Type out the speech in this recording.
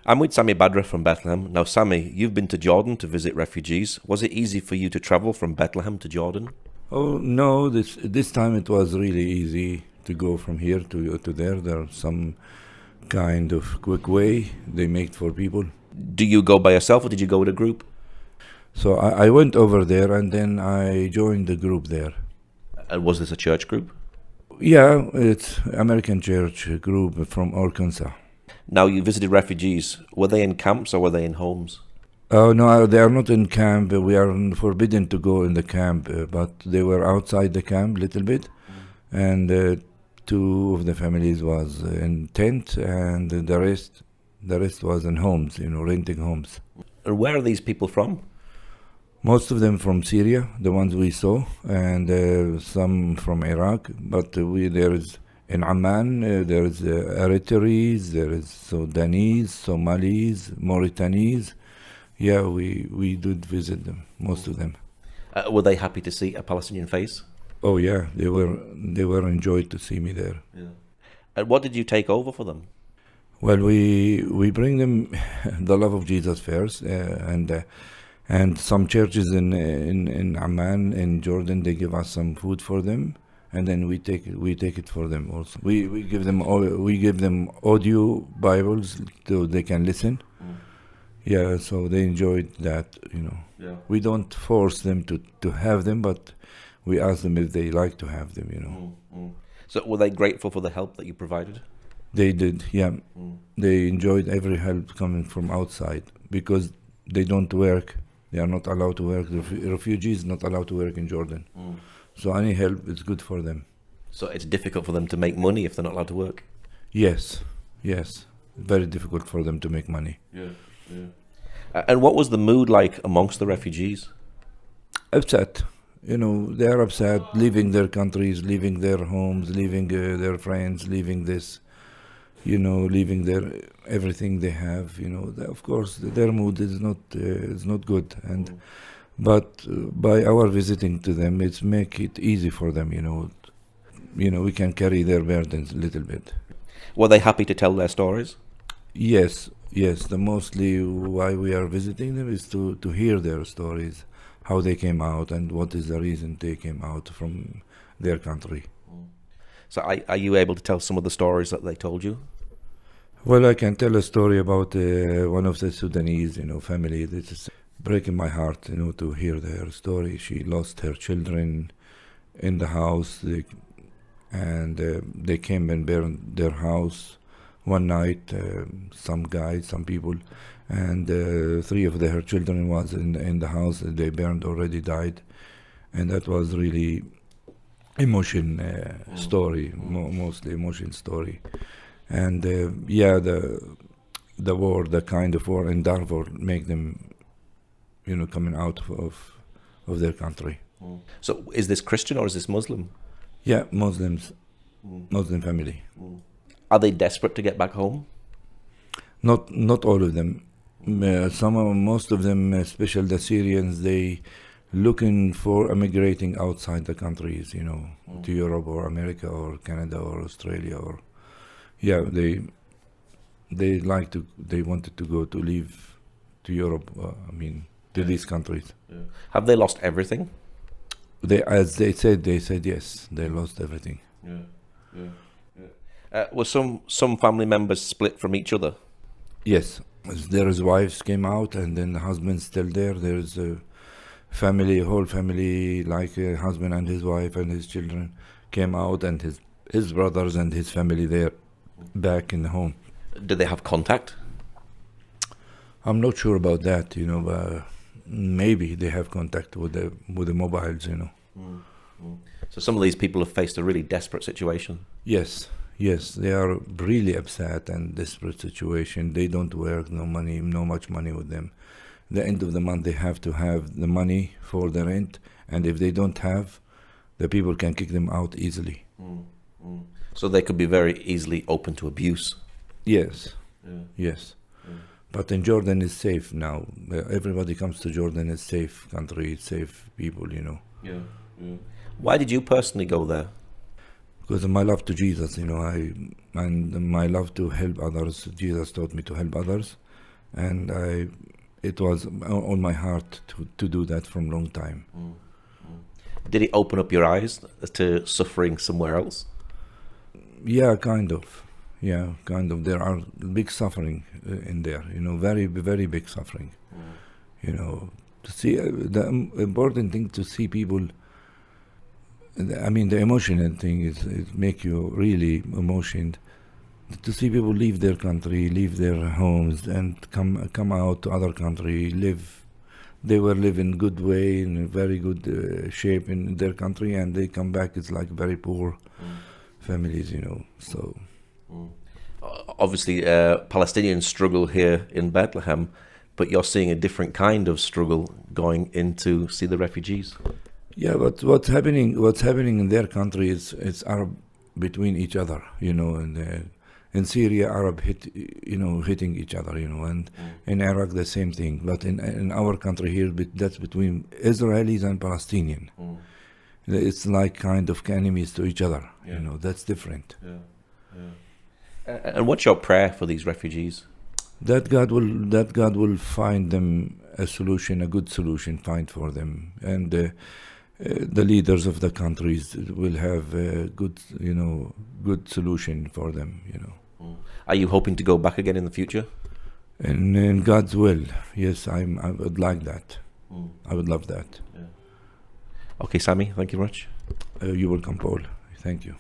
I'm with Sami Badra from Bethlehem. Now, Sami, you've been to Jordan to visit refugees. Was it easy for you to travel from Bethlehem to Jordan? Oh no, this time it was really easy to go from here to there. There's some kind of quick way they make for people. Do you go by yourself or did you go with a group? So I went over there and then I joined the group there. And was this a church group? Yeah, it's American church group from Arkansas. Now, you visited refugees. Were they in camps or were they in homes? Oh no, they are not in camp. We are forbidden to go in the camp, but they were outside the camp a little bit, and two of the families was in tent, and the rest was in homes, renting homes. And where are these people from? Most of them from Syria, the ones we saw, and some from Iraq. But there is in Amman, there is Eritreans, there is Sudanese, Somalis, Mauritanians. Yeah, we did visit them, most of them. Were they happy to see a Palestinian face? Oh yeah, they were enjoyed to see me there. Yeah. And what did you take over for them? Well, we bring them the love of Jesus first, and some churches in Amman in Jordan they give us some food for them, and then we take it for them also. We give them audio Bibles so they can listen. Yeah, so they enjoyed that. Yeah. We don't force them to have them, but we ask them if they like to have them. So were they grateful for the help that you provided? They did, yeah. They enjoyed every help coming from outside because they don't work. They are not allowed to work. The refugees not allowed to work in Jordan. So any help is good for them. So it's difficult for them to make money if they're not allowed to work? Yes. Very difficult for them to make money. Yeah. And what was the mood like amongst the refugees? Upset. They are upset, leaving their countries, leaving their homes, leaving their friends, leaving this, leaving their everything they have. Of course, their mood is not good, but by our visiting to them, it's make it easy for them. We can carry their burdens a little bit. Were they happy to tell their stories? Yes. The mostly why we are visiting them is to hear their stories, how they came out, and what is the reason they came out from their country. So are you able to tell some of the stories that they told you? Well, I can tell a story about one of the Sudanese, family. This is breaking my heart, to hear their story. She lost her children in the house, and they came and burned their house one night. Some people, and three of her children was in the house. They burned, already died, and that was really emotion story, mostly emotion story. And the war, the kind of war in Darfur, make them, coming out of their country. So is this Christian or is this Muslim? Yeah, Muslims, Muslim family. Are they desperate to get back home? Not all of them. Most of them, especially the Syrians, they looking for emigrating outside the countries, to Europe or America or Canada or Australia or. Yeah, they wanted to go to live to Europe. To these countries. Yeah. Have they lost everything? As they said yes. They lost everything. Were some family members split from each other? Yes, there's wives came out, and then the husband's still there. There's a whole family, like a husband and his wife and his children came out, and his brothers and his family there. Back in the home. Do they have contact? I'm not sure about that, but maybe they have contact with the mobiles, So some of these people have faced a really desperate situation. Yes, they are really upset and desperate situation. They don't work, no money, no much money with them. The end of the month they have to have the money for the rent, and if they don't have, the people can kick them out easily. So they could be very easily open to abuse. Yes. But in Jordan is safe now. Everybody comes to Jordan, it's safe country, it's safe people, Why did you personally go there? Because of my love to Jesus, and my love to help others. Jesus taught me to help others, and it was on my heart to do that from long time. Did it open up your eyes to suffering somewhere else? Yeah, kind of. Yeah, kind of. There are big suffering in there, very, very big suffering. To see the important thing to see people. I mean, the emotional thing is make you really emotional. To see people leave their country, leave their homes, and come out to other country, live. They were living good way, in a very good shape in their country, and they come back. It's like very poor families, So. Obviously, Palestinians struggle here in Bethlehem, but you're seeing a different kind of struggle going in to see the refugees. Yeah, but what's happening in their country is it's Arab between each other, and in Syria, Arab hitting each other, and in Iraq the same thing. But in our country here, that's between Israelis and Palestinian. It's like kind of enemies to each other, That's different. And what's your prayer for these refugees? That God will find them a solution, a good solution, find for them, and the leaders of the countries will have a good solution for them, Are you hoping to go back again in the future? And in God's will, yes, I would like that. I would love that. Okay, Sami, thank you very much. You're welcome, Paul. Thank you.